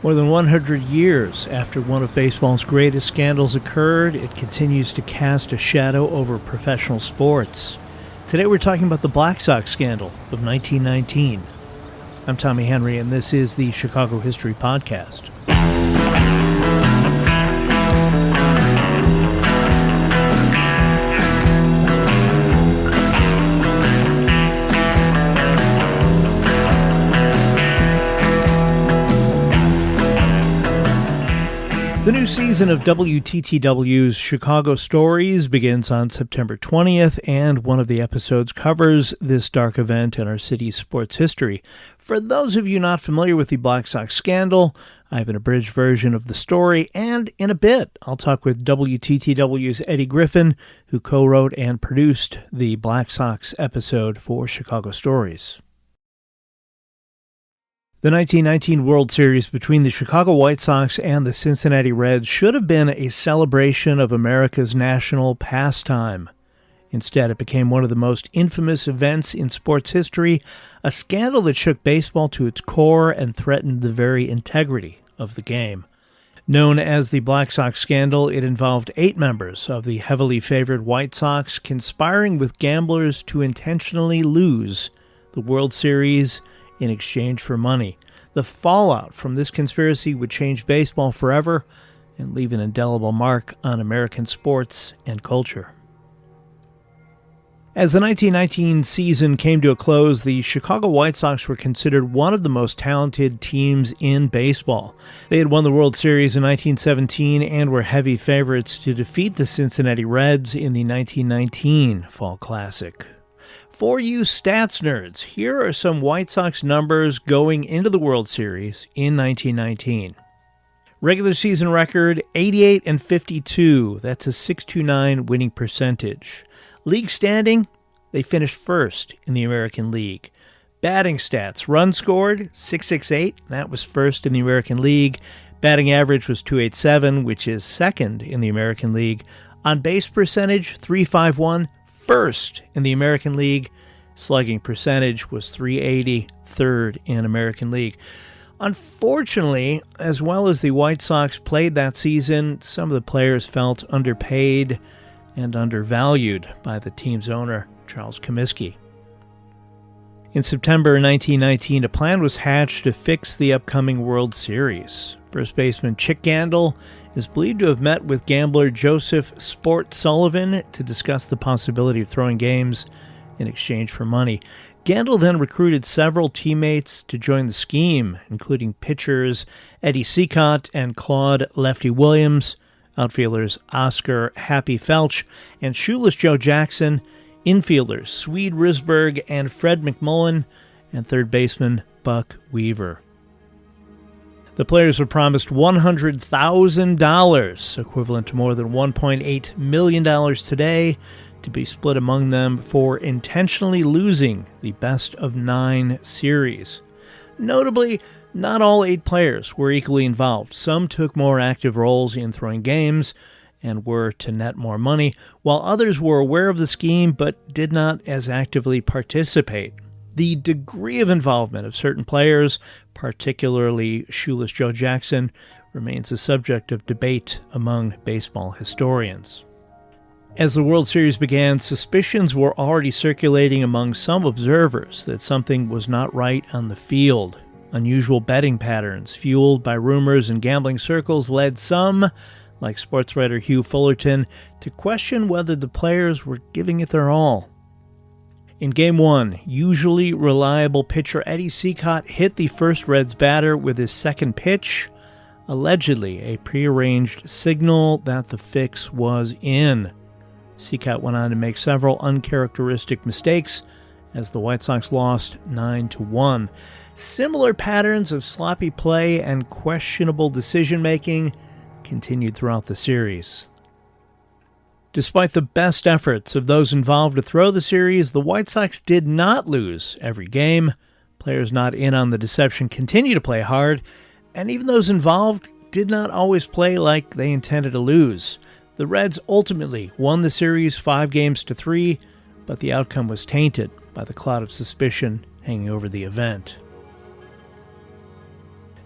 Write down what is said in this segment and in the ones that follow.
More than 100 years after one of baseball's greatest scandals occurred, it continues to cast a shadow over professional sports. Today we're talking about the Black Sox Scandal of 1919. I'm Tommy Henry, and this is the Chicago History Podcast. The new season of WTTW's Chicago Stories begins on September 20th, and one of the episodes covers this dark event in our city's sports history. For those of you not familiar with the Black Sox Scandal, I have an abridged version of the story, and in a bit, I'll talk with WTTW's Eddie Griffin, who co-wrote and produced the Black Sox episode for Chicago Stories. The 1919 World Series between the Chicago White Sox and the Cincinnati Reds should have been a celebration of America's national pastime. Instead, it became one of the most infamous events in sports history, a scandal that shook baseball to its core and threatened the very integrity of the game. Known as the Black Sox Scandal, it involved 8 members of the heavily favored White Sox conspiring with gamblers to intentionally lose the World Series in exchange for money. The fallout from this conspiracy would change baseball forever and leave an indelible mark on American sports and culture. As the 1919 season came to a close, the Chicago White Sox were considered one of the most talented teams in baseball. They had won the World Series in 1917 and were heavy favorites to defeat the Cincinnati Reds in the 1919 Fall Classic. For you stats nerds, here are some White Sox numbers going into the World Series in 1919. Regular season record, 88-52. That's a .629 winning percentage. League standing, they finished first in the American League. Batting stats, runs scored, .668. That was first in the American League. Batting average was .287, which is second in the American League. On base percentage, .351. First in the American League. Slugging percentage was .380, third in American League. Unfortunately, as well as the White Sox played that season, some of the players felt underpaid and undervalued by the team's owner, Charles Comiskey. In September 1919, a plan was hatched to fix the upcoming World Series. First baseman Chick Gandil is believed to have met with gambler Joseph Sport Sullivan to discuss the possibility of throwing games in exchange for money. Gandil then recruited several teammates to join the scheme, including pitchers Eddie Cicotte and Claude Lefty Williams, outfielders Oscar Happy Felch and Shoeless Joe Jackson, infielders Swede Risberg and Fred McMullen, and third baseman Buck Weaver. The players were promised $100,000, equivalent to more than $1.8 million today, to be split among them for intentionally losing the best-of-9 series. Notably, not all 8 players were equally involved. Some took more active roles in throwing games and were to net more money, while others were aware of the scheme but did not as actively participate. The degree of involvement of certain players, particularly Shoeless Joe Jackson, remains a subject of debate among baseball historians. As the World Series began, suspicions were already circulating among some observers that something was not right on the field. Unusual betting patterns, fueled by rumors in gambling circles, led some, like sports writer Hugh Fullerton, to question whether the players were giving it their all. In Game 1, usually reliable pitcher Eddie Cicotte hit the first Reds batter with his second pitch, allegedly a prearranged signal that the fix was in. Cicotte went on to make several uncharacteristic mistakes as the White Sox lost 9-1. Similar patterns of sloppy play and questionable decision-making continued throughout the series. Despite the best efforts of those involved to throw the series, the White Sox did not lose every game. Players not in on the deception continued to play hard, and even those involved did not always play like they intended to lose. The Reds ultimately won the series 5-3, but the outcome was tainted by the cloud of suspicion hanging over the event.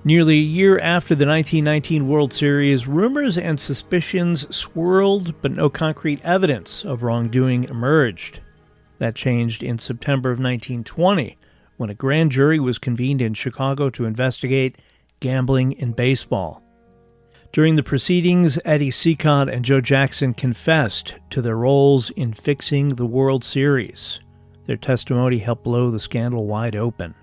Nearly a year after the 1919 World Series, rumors and suspicions swirled, but no concrete evidence of wrongdoing emerged. That changed in September of 1920, when a grand jury was convened in Chicago to investigate gambling in baseball. During the proceedings, Eddie Cicotte and Joe Jackson confessed to their roles in fixing the World Series. Their testimony helped blow the scandal wide open.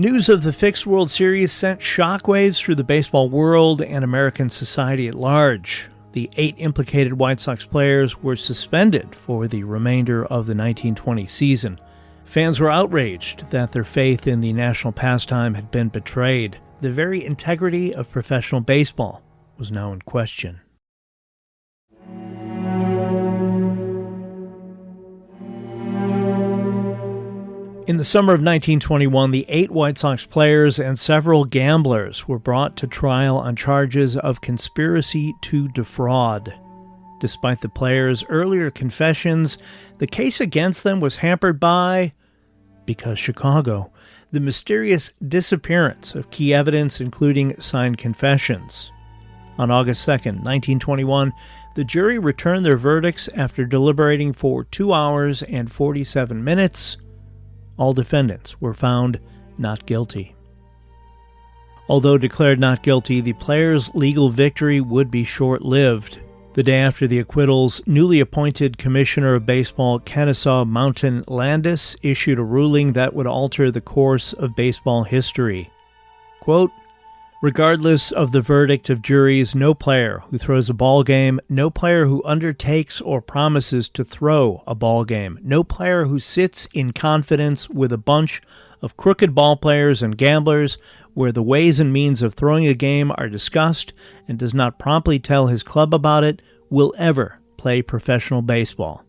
News of the fixed World Series sent shockwaves through the baseball world and American society at large. The 8 implicated White Sox players were suspended for the remainder of the 1920 season. Fans were outraged that their faith in the national pastime had been betrayed. The very integrity of professional baseball was now in question. In the summer of 1921, the 8 White Sox players and several gamblers were brought to trial on charges of conspiracy to defraud. Despite the players' earlier confessions, the case against them was hampered by, because Chicago, the mysterious disappearance of key evidence, including signed confessions. On August 2, 1921, the jury returned their verdicts after deliberating for 2 hours and 47 minutes. All defendants were found not guilty. Although declared not guilty, the players' legal victory would be short-lived. The day after the acquittals, newly appointed Commissioner of Baseball Kennesaw Mountain Landis issued a ruling that would alter the course of baseball history. Quote, regardless of the verdict of juries, no player who throws a ball game, no player who undertakes or promises to throw a ball game, no player who sits in confidence with a bunch of crooked ball players and gamblers where the ways and means of throwing a game are discussed and does not promptly tell his club about it will ever play professional baseball.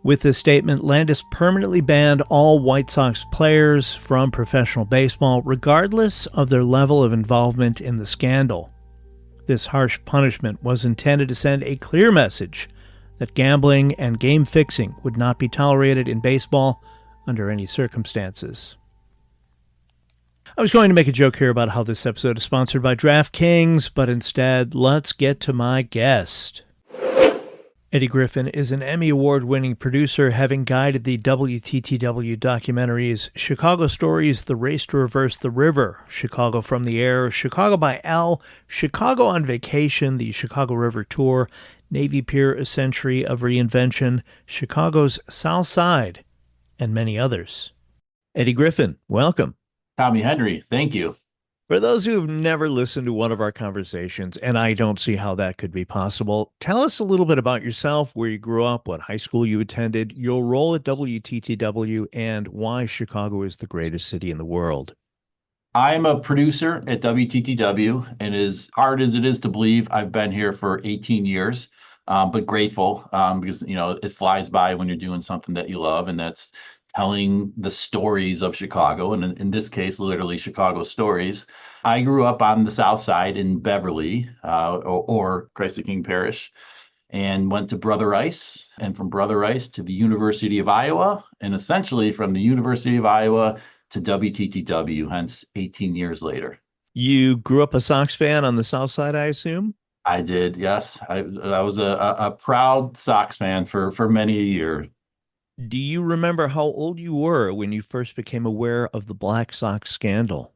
With this statement, Landis permanently banned all White Sox players from professional baseball, regardless of their level of involvement in the scandal. This harsh punishment was intended to send a clear message that gambling and game fixing would not be tolerated in baseball under any circumstances. I was going to make a joke here about how this episode is sponsored by DraftKings, but instead, let's get to my guest. Eddie Griffin is an Emmy Award-winning producer, having guided the WTTW documentaries Chicago Stories, The Race to Reverse the River, Chicago from the Air, Chicago by L, Chicago on Vacation, the Chicago River Tour, Navy Pier, A Century of Reinvention, Chicago's South Side, and many others. Eddie Griffin, welcome. Tommy Henry, thank you. For those who have never listened to one of our conversations, and I don't see how that could be possible, tell us a little bit about yourself, where you grew up, what high school you attended, your role at WTTW, and why Chicago is the greatest city in the world. I'm a producer at WTTW, and as hard as it is to believe, I've been here for 18 years, but grateful because, it flies by when you're doing something that you love, and that's telling the stories of Chicago, and in this case, literally Chicago stories. I grew up on the South Side in Beverly, or Christ the King Parish, and went to Brother Rice, and from Brother Rice to the University of Iowa, and essentially from the University of Iowa to WTTW, hence 18 years later. You grew up a Sox fan on the South Side, I assume? I did, yes. I was a proud Sox fan for many a year. Do you remember how old you were when you first became aware of the Black Sox Scandal?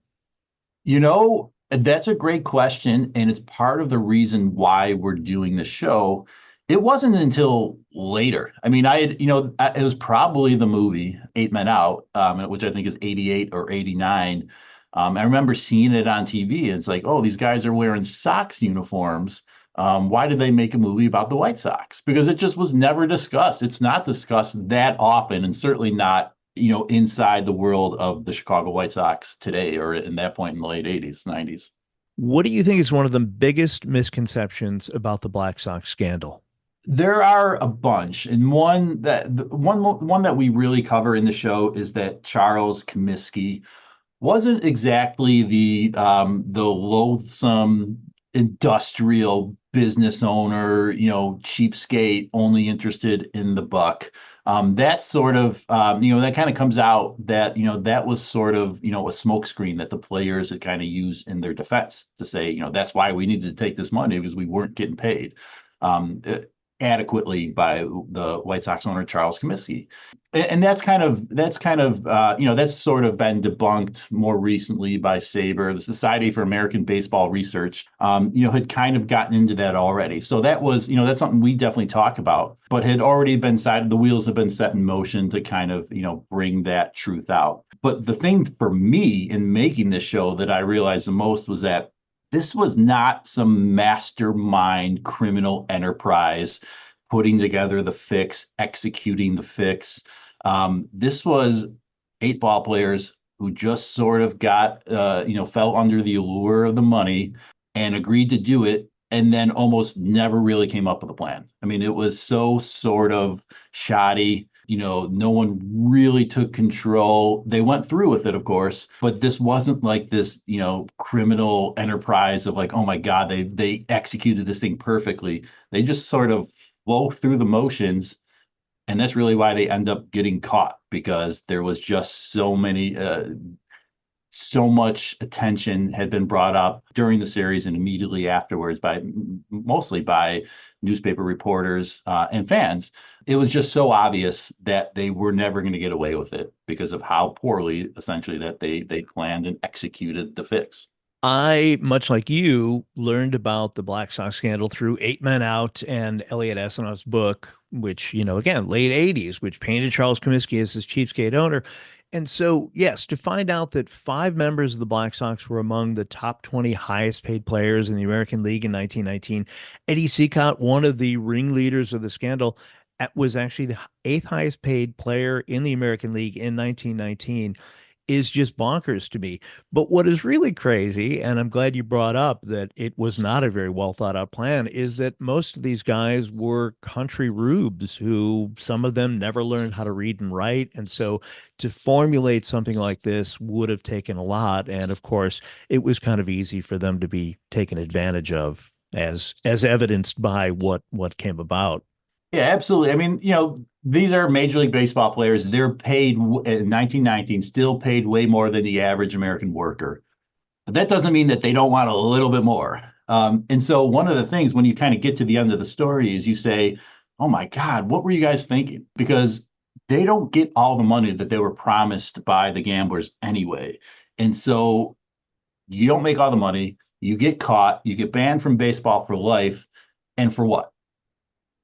That's a great question, and it's part of the reason why we're doing the show. It wasn't until later. I mean, it was probably the movie 8 Men Out, which I think is 88 or 89. I remember seeing it on TV, and it's like, oh, these guys are wearing Sox uniforms. Why did they make a movie about the White Sox? Because it just was never discussed. It's not discussed that often, and certainly not, inside the world of the Chicago White Sox today, or in that point in the late 80s, 90s. What do you think is one of the biggest misconceptions about the Black Sox scandal? There are a bunch, and one that we really cover in the show is that Charles Comiskey wasn't exactly the loathsome industrial business owner, cheapskate, only interested in the buck. That sort of, that kind of comes out that, that was sort of, a smokescreen that the players had kind of used in their defense to say, that's why we needed to take this money because we weren't getting paid um, adequately by the White Sox owner, Charles Comiskey. And that's sort of been debunked more recently by SABR. The Society for American Baseball Research, had kind of gotten into that already. So that was, that's something we definitely talk about, but had already been the wheels have been set in motion to kind of, bring that truth out. But the thing for me in making this show that I realized the most was that this was not some mastermind criminal enterprise putting together the fix, executing the fix. This was 8 ball players who just sort of got, fell under the allure of the money and agreed to do it, and then almost never really came up with a plan. I mean, it was so sort of shoddy. No one really took control. They went through with it, of course, but this wasn't like this, criminal enterprise of like, oh my God, they executed this thing perfectly. They just sort of flow through the motions, and that's really why they end up getting caught, because there was just so much attention had been brought up during the series and immediately afterwards mostly by newspaper reporters and fans. It was just so obvious that they were never going to get away with it because of how poorly, essentially, that they planned and executed the fix. I, much like you, learned about the Black Sox scandal through Eight Men Out and Eliot Asinof's book, which, again, late 80s, which painted Charles Comiskey as this cheapskate owner. And so, yes, to find out that 5 members of the Black Sox were among the top 20 highest paid players in the American League in 1919, Eddie Seacott, one of the ringleaders of the scandal, was actually the 8th highest paid player in the American League in 1919, is just bonkers to me. But what is really crazy, and I'm glad you brought up that it was not a very well thought out plan, is that most of these guys were country rubes who some of them never learned how to read and write. And so to formulate something like this would have taken a lot. And of course, it was kind of easy for them to be taken advantage of, as evidenced by what came about. Yeah, absolutely. I mean, these are Major League Baseball players. They're paid in 1919, still paid way more than the average American worker. But that doesn't mean that they don't want a little bit more. And so one of the things when you kind of get to the end of the story is you say, oh my God, what were you guys thinking? Because they don't get all the money that they were promised by the gamblers anyway. And so you don't make all the money, you get caught, you get banned from baseball for life. And for what?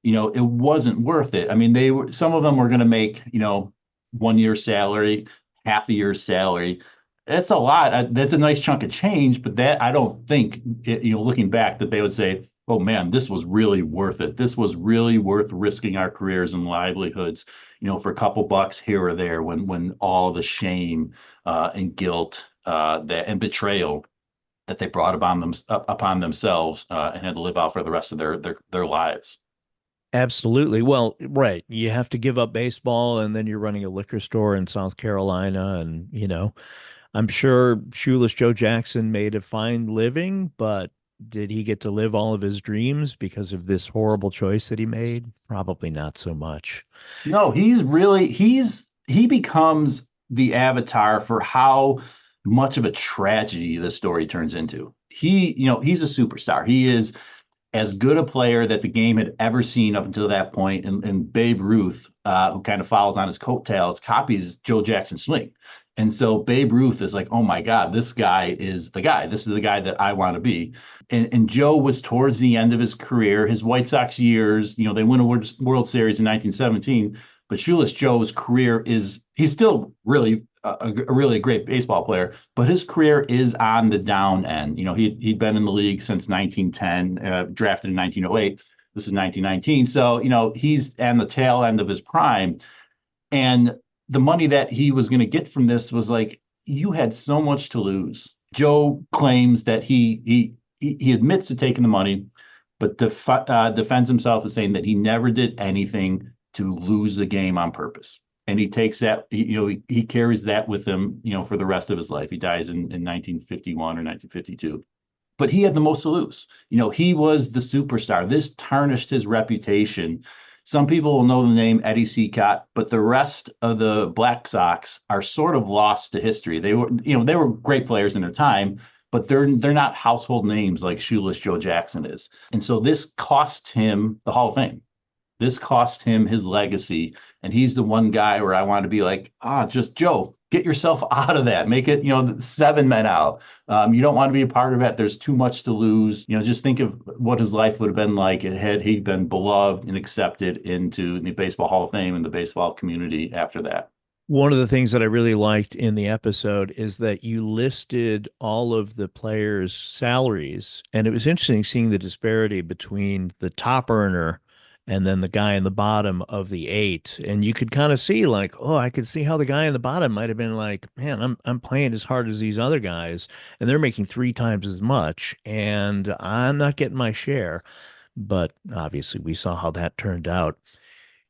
It wasn't worth it. I mean, some of them were going to make, 1 year's salary, half a year's salary. That's a lot. That's a nice chunk of change, but that I don't think, looking back, that they would say, oh man, this was really worth it. This was really worth risking our careers and livelihoods, for a couple bucks here or there when all the shame and guilt and betrayal that they brought upon themselves and had to live out for the rest of their lives. Absolutely. Well, right. You have to give up baseball and then you're running a liquor store in South Carolina. And, I'm sure Shoeless Joe Jackson made a fine living, but did he get to live all of his dreams because of this horrible choice that he made? Probably not so much. No, he becomes the avatar for how much of a tragedy the story turns into. He's a superstar. He is as good a player that the game had ever seen up until that point. And Babe Ruth, who kind of follows on his coattails, copies Joe Jackson's swing. And so Babe Ruth is like, oh my God, this guy is the guy. This is the guy that I want to be. And Joe was towards the end of his career. His White Sox years, they win a World Series in 1917. But Shoeless Joe's career he's still really a really great baseball player, but his career is on the down end. He'd been in the league since 1910, drafted in 1908. This is 1919. So, he's on the tail end of his prime. And the money that he was going to get from this was like, you had so much to lose. Joe claims that he admits to taking the money, but defends himself as saying that he never did anything to lose the game on purpose. And he takes that, he carries that with him, for the rest of his life. He dies in 1951 or 1952. But he had the most to lose. He was the superstar. This tarnished his reputation Some people will know the name Eddie Seacott, but the rest of the Black Sox are sort of lost to history. They were great players in their time, but they're not household names like Shoeless Joe Jackson is. And so this cost him the Hall of Fame. This cost him his legacy. And he's the one guy where I want to be like, just Joe, get yourself out of that. Make it, 7 men out. You don't want to be a part of that. There's too much to lose. Just think of what his life would have been like had he been beloved and accepted into the Baseball Hall of Fame and the baseball community after that. One of the things that I really liked in the episode is that you listed all of the players' salaries, and it was interesting seeing the disparity between the top earner and then the guy in the bottom of the eight. And you could kind of see like, oh, I could see how the guy in the bottom might have been like, man, I'm playing as hard as these other guys, and they're making 3 times as much, and I'm not getting my share. But obviously, we saw how that turned out.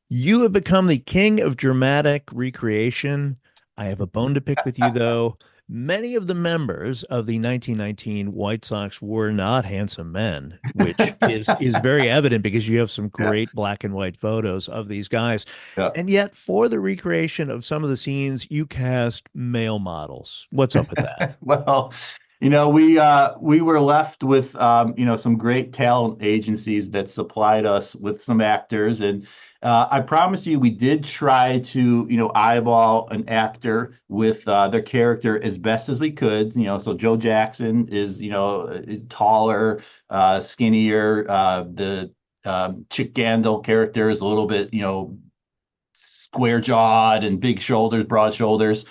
You have become the king of dramatic recreation. I have a bone to pick with you, though. Many of the members of the 1919 White Sox were not handsome men, which is very evident because you have some Yeah. great black and white photos of these guys. Yeah. And yet, for the recreation of some of the scenes, you cast male models. What's up with that? Well, we were left with some great talent agencies that supplied us with some actors, and I promise you, we did try to eyeball an actor with their character as best as we could. So Joe Jackson is taller, skinnier. The Chick Gandil character is a little bit square jawed and big shoulders, broad shoulders.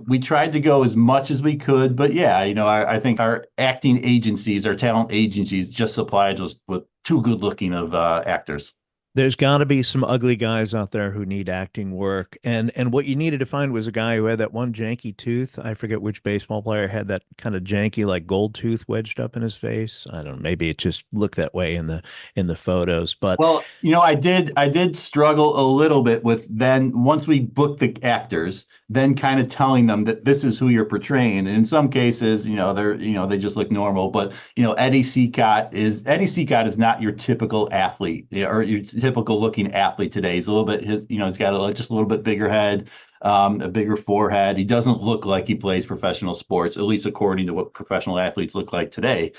We tried to go as much as we could, but yeah, I think our acting agencies, our talent agencies, just supplied us with too good looking of actors. There's got to be some ugly guys out there who need acting work. And what you needed to find was a guy who had that one janky tooth. I forget which baseball player had that kind of janky like gold tooth wedged up in his face. I don't know, maybe it just looked that way in the photos. But Well, I did struggle a little bit with then once we booked the actors, then kind of telling them that this is who you're portraying. And in some cases, they just look normal. But Eddie Seacott is not your typical athlete or your typical looking athlete today. He's a little bit he's got just a little bit bigger head, a bigger forehead. He doesn't look like he plays professional sports, at least according to what professional athletes look like today.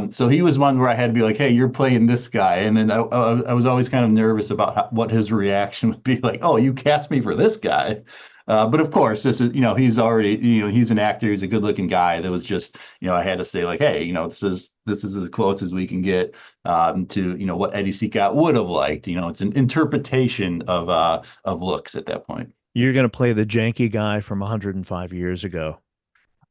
So he was one where I had to be like, hey, you're playing this guy. And then I was always kind of nervous about what his reaction would be like, oh, you cast me for this guy. But of course, this is, he's already, he's an actor. He's a good looking guy. That was just, I had to say like, hey, this is as close as we can get to, what Eddie Seacott would have liked. It's an interpretation of looks at that point. you're going to play the janky guy from 105 years ago.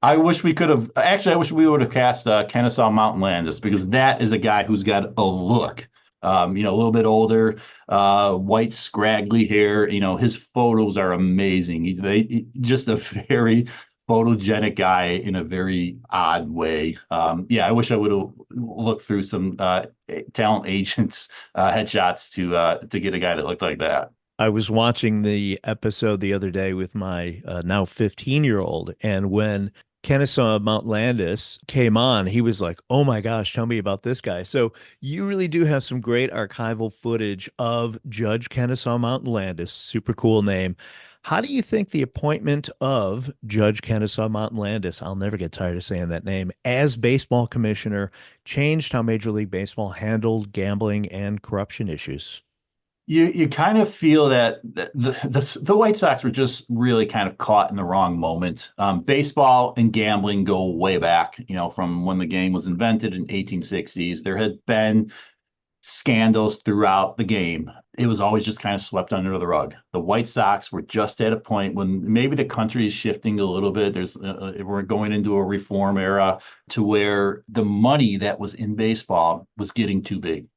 I wish we could have actually. I wish we would have cast Kennesaw Mountain Landis because that is a guy who's got a look. A little bit older, white scraggly hair. His photos are amazing. Just a very photogenic guy in a very odd way. Yeah, I wish I would have looked through some talent agents headshots to get a guy that looked like that. I was watching the episode the other day with my now 15-year-old, and when Kennesaw Mount Landis came on, he was like, "Oh my gosh, tell me about this guy." So you really do have some great archival footage of Judge Kennesaw Mountain Landis. Super cool name. How do you think the appointment of Judge Kennesaw Mountain Landis, I'll never get tired of saying that name, as baseball commissioner changed how Major League Baseball handled gambling and corruption issues? You kind of feel that the White Sox were just really kind of caught in the wrong moment. Baseball and gambling go way back, from when the game was invented in 1860s. There had been scandals throughout the game. It was always just kind of swept under the rug. The White Sox were just at a point when maybe the country is shifting a little bit. We're going into a reform era to where the money that was in baseball was getting too big.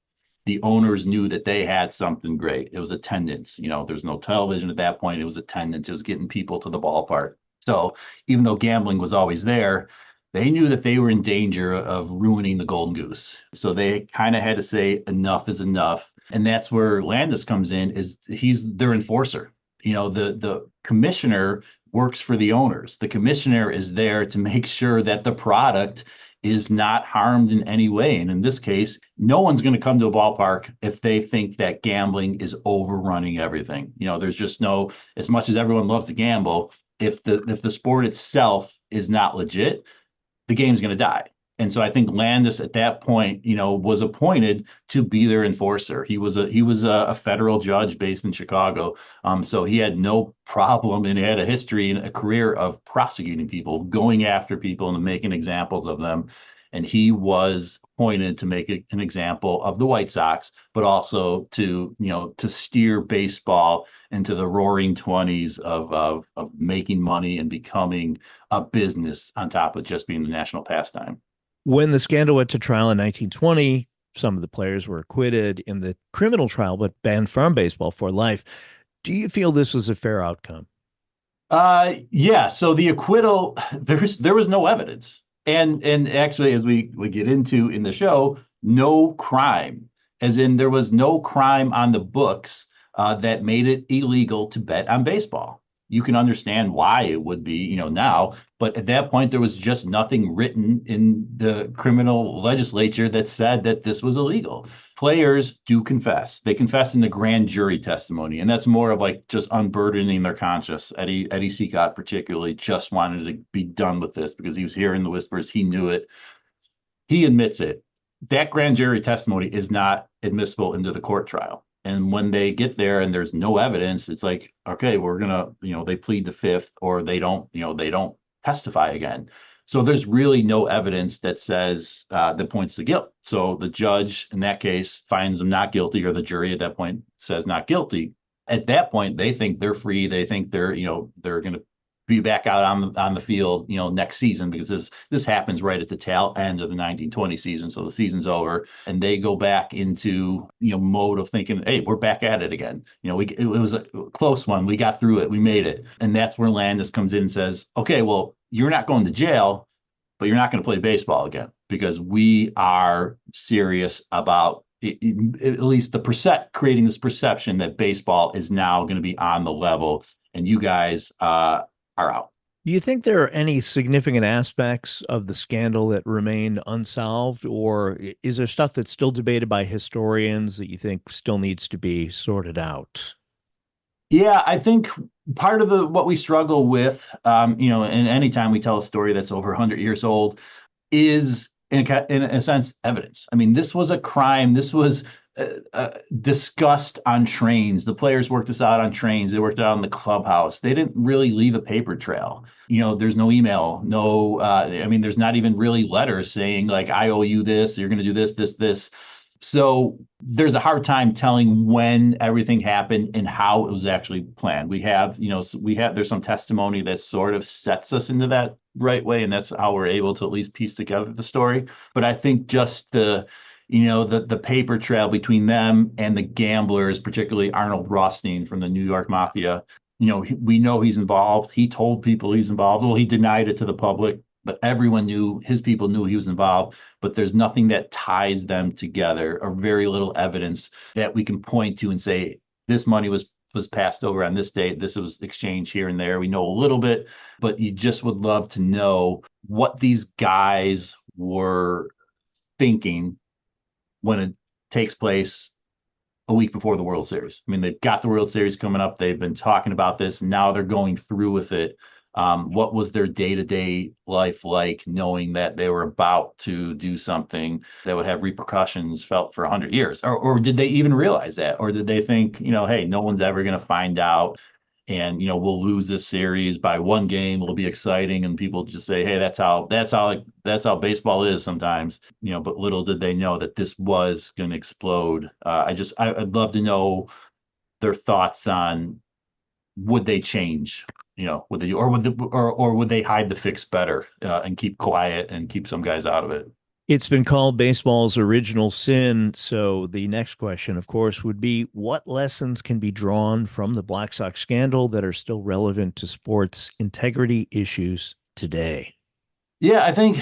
The owners knew that they had something great. It was attendance. There's no television at that point. It was attendance. It was getting people to the ballpark. So even though gambling was always there, they knew that they were in danger of ruining the Golden Goose. So they kind of had to say enough is enough. And that's where Landis comes in, is he's their enforcer. The commissioner works for the owners. The commissioner is there to make sure that the product is not harmed in any way. And in this case, no one's going to come to a ballpark if they think that gambling is overrunning everything. There's just no, as much as everyone loves to gamble, if the sport itself is not legit, the game's going to die. And so I think Landis at that point, was appointed to be their enforcer. He was a federal judge based in Chicago, so he had no problem, and he had a history and a career of prosecuting people, going after people, and making examples of them. And he was appointed to make an example of the White Sox, but also to steer baseball into the roaring 20s of making money and becoming a business on top of just being the national pastime. When the scandal went to trial in 1920, some of the players were acquitted in the criminal trial, but banned from baseball for life. Do you feel this was a fair outcome? Yeah. So the acquittal, there was no evidence, and actually, as we get into in the show, no crime, as in there was no crime on the books that made it illegal to bet on baseball. You can understand why it would be, now, but at that point there was just nothing written in the criminal legislature that said that this was illegal. Players do confess. They confess in the grand jury testimony, and that's more of like just unburdening their conscience. Eddie Seacott particularly just wanted to be done with this because he was hearing the whispers. He knew it. He admits it. That grand jury testimony is not admissible into the court trial. And when they get there and there's no evidence, it's like, okay, we're gonna, they plead the fifth, or they don't testify again. So there's really no evidence that says that points to guilt. So the judge in that case finds them not guilty, or the jury at that point says not guilty. At that point, they think they're free. They think they're going to be back out on the field, next season, because this happens right at the tail end of the 1920 season. So the season's over, and they go back into mode of thinking, hey, we're back at it again. It was a close one. We got through it. We made it. And that's where Landis comes in and says, okay, well, you're not going to jail, but you're not going to play baseball again, because we are serious about at least creating this perception that baseball is now going to be on the level, and you guys are out. Do you think there are any significant aspects of the scandal that remain unsolved, or is there stuff that's still debated by historians that you think still needs to be sorted out? Yeah, I think part of what we struggle with, and anytime we tell a story that's over 100 years old, is in a sense evidence. I mean, this was a crime. This was discussed on trains. The players worked this out on trains. They worked it out in the clubhouse. They didn't really leave a paper trail. There's no email, no, there's not even really letters saying like, I owe you this, you're going to do this, this, this. So there's a hard time telling when everything happened and how it was actually planned. There's some testimony that sort of sets us into that right way, and that's how we're able to at least piece together the story. But I think just the paper trail between them and the gamblers, particularly Arnold Rothstein from the New York Mafia, we know he's involved. He told people he's involved. Well, he denied it to the public, but everyone knew, his people knew he was involved. But there's nothing that ties them together, or very little evidence that we can point to and say this money was passed over on this date. This was exchanged here and there. We know a little bit, but you just would love to know what these guys were thinking when it takes place a week before the World Series. I mean, they've got the World Series coming up. They've been talking about this. And now they're going through with it. What was their day-to-day life like, knowing that they were about to do something that would have repercussions felt for 100 years? Or did they even realize that? Or did they think, hey, no one's ever going to find out, and we'll lose this series by one game. It'll be exciting, and people just say, hey, that's how baseball is sometimes. But little did they know that this was going to explode. I'd love to know their thoughts on, would they change? Would they, would they hide the fix better, and keep quiet and keep some guys out of it? It's been called baseball's original sin. So the next question, of course, would be, what lessons can be drawn from the Black Sox scandal that are still relevant to sports integrity issues today? Yeah, I think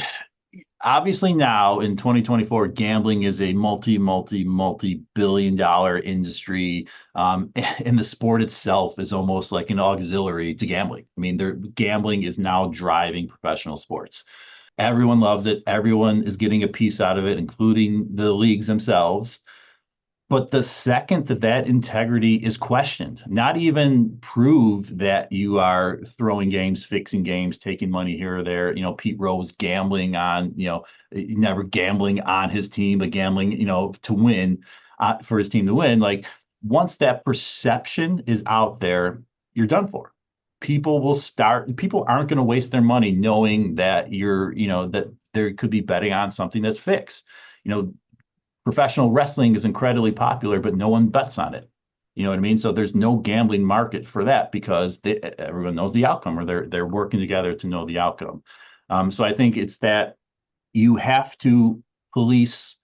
obviously now in 2024, gambling is a multi-billion-dollar industry. And the sport itself is almost like an auxiliary to gambling. I mean, gambling is now driving professional sports. Everyone loves it. Everyone is getting a piece out of it, including the leagues themselves. But the second that that integrity is questioned, not even prove that you are throwing games, fixing games, taking money here or there, Pete Rose gambling on, never gambling on his team, but gambling, to win, for his team to win. Like once that perception is out there, you're done for. People aren't going to waste their money knowing that that there could be betting on something that's fixed. You know, Professional wrestling is incredibly popular, but no one bets on it. You know what I mean? So there's no gambling market for that because everyone knows the outcome, or they're working together to know the outcome. So I think it's that you have to police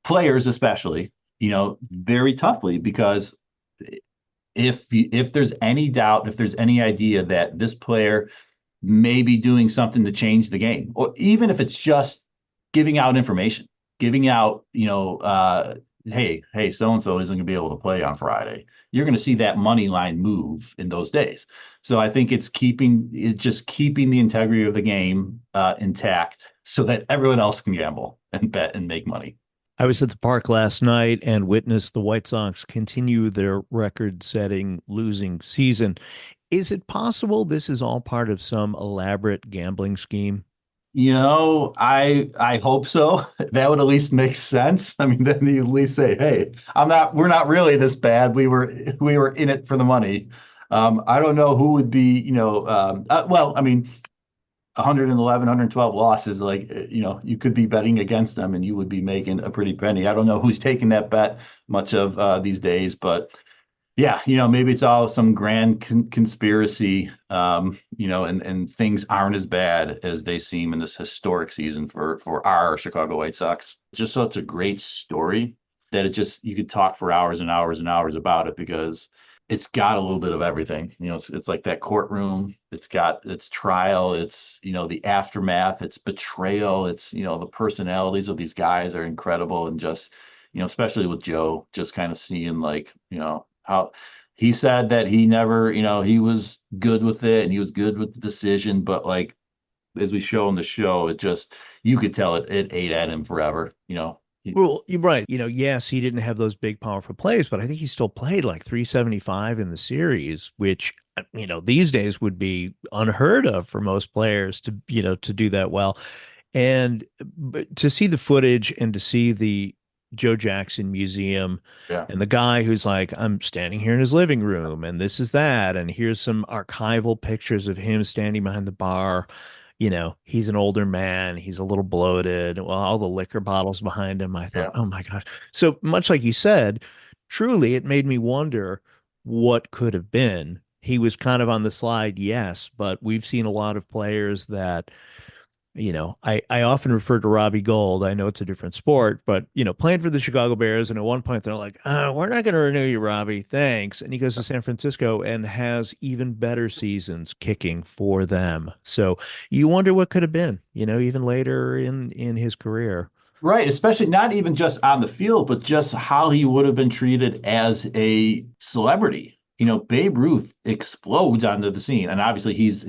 players, especially, very toughly, because if there's any doubt, if there's any idea that this player may be doing something to change the game, or even if it's just giving out information, giving out, hey, so and so isn't going to be able to play on Friday. You're going to see that money line move in those days. So I think it's just keeping the integrity of the game intact, so that everyone else can gamble and bet and make money. I was at the park last night and witnessed the White Sox continue their record-setting losing season. Is it possible this is all part of some elaborate gambling scheme? I hope so. That would at least make sense. I mean, then you at least say, "Hey, we're not really this bad. We were in it for the money." I don't know who would be, well, I mean, 111, 112 losses, like, you could be betting against them and you would be making a pretty penny. I don't know who's taking that bet much of these days, but yeah, maybe it's all some grand conspiracy, and things aren't as bad as they seem in this historic season for our Chicago White Sox. Just such a great story that you could talk for hours and hours and hours about it, because it's got a little bit of everything. It's like that courtroom. It's got its trial. It's, the aftermath. It's betrayal. It's, the personalities of these guys are incredible, and just, especially with Joe, just kind of seeing, like, how he said that he never, he was good with it and he was good with the decision, but like as we show in the show, you could tell it ate at him forever. Well, you're right. Yes, he didn't have those big, powerful plays, but I think he still played like 375 in the series, which, these days would be unheard of for most players to do that well. And but to see the footage and to see the Joe Jackson Museum Yeah. and the guy who's like, I'm standing here in his living room and this is that. And here's some archival pictures of him standing behind the bar. He's an older man. He's a little bloated. Well, all the liquor bottles behind him. I thought, Yeah. oh my gosh. So much like you said, truly, it made me wonder what could have been. He was kind of on the slide, yes, but we've seen a lot of players that I often refer to Robbie Gold. I know it's a different sport, but playing for the Chicago Bears, and at one point they're like, "Oh, we're not going to renew you, Robbie. Thanks." And he goes to San Francisco and has even better seasons kicking for them. So you wonder what could have been, even later in his career. Right, especially not even just on the field, but just how he would have been treated as a celebrity. Babe Ruth explodes onto the scene, and obviously he's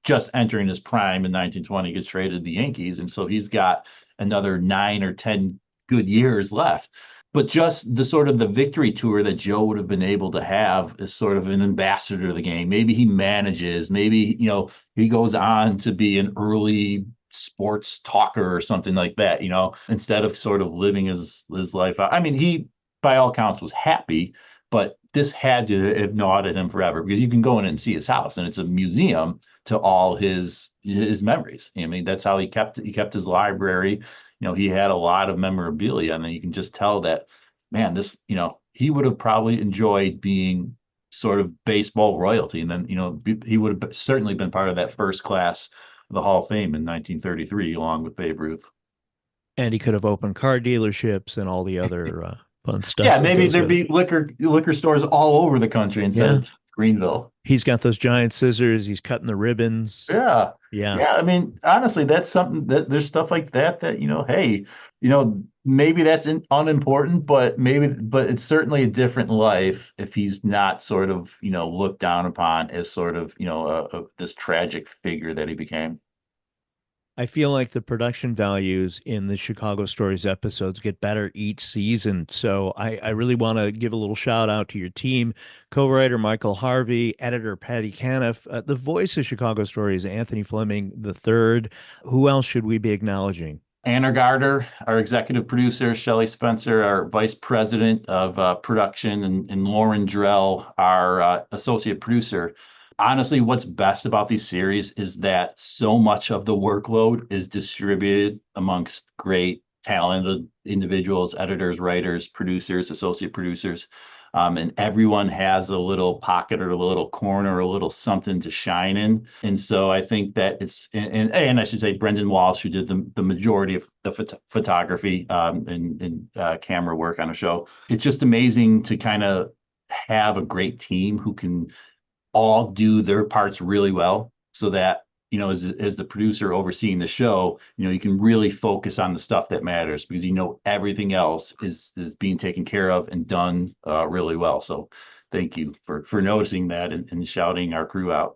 just entering his prime in 1920, gets traded to the Yankees, and so he's got another 9 or 10 good years left. But just the sort of the victory tour that Joe would have been able to have as sort of an ambassador to the game. Maybe he manages, maybe, he goes on to be an early sports talker or something like that, instead of sort of living his life out. I mean, he, by all counts, was happy, but this had to have gnawed at him forever, because you can go in and see his house and it's a museum to all his memories. I mean, that's how he kept his library. He had a lot of memorabilia, and then you can just tell that, man, he would have probably enjoyed being sort of baseball royalty. And then, he would have certainly been part of that first class of the Hall of Fame in 1933, along with Babe Ruth. And he could have opened car dealerships and all the other fun stuff Yeah, that maybe goes there'd with it. be liquor stores all over the country instead Yeah. of Greenville. He's got those giant scissors. He's cutting the ribbons. Yeah. Yeah. Yeah. I mean, honestly, that's something that there's stuff like that, hey, maybe that's unimportant, but it's certainly a different life if he's not sort of, looked down upon as sort of, this tragic figure that he became. I feel like the production values in the Chicago Stories episodes get better each season. So I really want to give a little shout out to your team, co-writer Michael Harvey, editor Patty Caniff, the voice of Chicago Stories, Anthony Fleming III. Who else should we be acknowledging? Anna Garter, our executive producer, Shelley Spencer, our vice president of production, and Lauren Drell, our associate producer. Honestly, what's best about these series is that so much of the workload is distributed amongst great, talented individuals, editors, writers, producers, associate producers. And everyone has a little pocket or a little corner or a little something to shine in. And so I think that and I should say Brendan Walsh, who did the majority of the photography and camera work on a show. It's just amazing to kind of have a great team who can all do their parts really well, so that, as the producer overseeing the show, you can really focus on the stuff that matters, because everything else is being taken care of and done really well. So thank you for noticing that and shouting our crew out.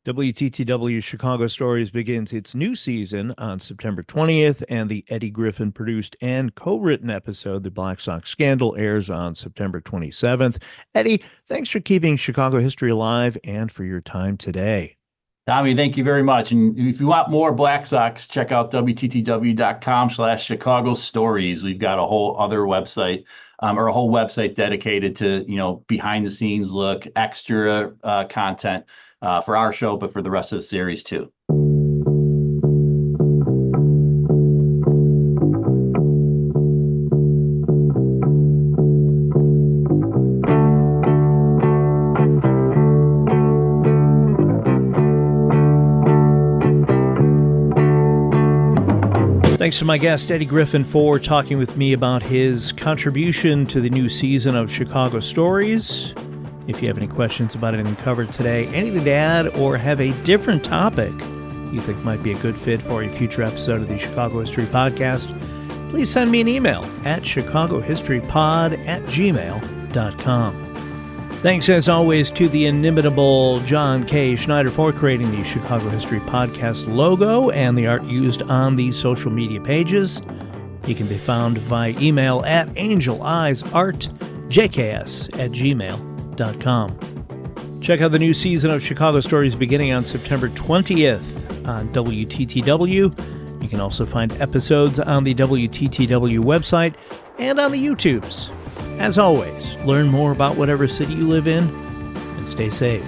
WTTW Chicago Stories begins its new season on September 20th, and the Eddie Griffin produced and co-written episode, The Black Sox Scandal, airs on September 27th. Eddie, thanks for keeping Chicago history alive and for your time today. Tommy, thank you very much. And if you want more Black Sox, check out WTTW.com/Chicago Stories. We've got a whole other website, or a whole website dedicated to, behind the scenes look, extra content for our show, but for the rest of the series too. Thanks to my guest, Eddie Griffin, for talking with me about his contribution to the new season of Chicago Stories. If you have any questions about anything covered today, anything to add, or have a different topic you think might be a good fit for a future episode of the Chicago History Podcast, please send me an email at chicagohistorypod@gmail.com. Thanks, as always, to the inimitable John K. Schneider for creating the Chicago History Podcast logo and the art used on the social media pages. He can be found via email at angeleyesartjks@gmail.com. Check out the new season of Chicago Stories beginning on September 20th on WTTW. You can also find episodes on the WTTW website and on the YouTubes. As always, learn more about whatever city you live in and stay safe.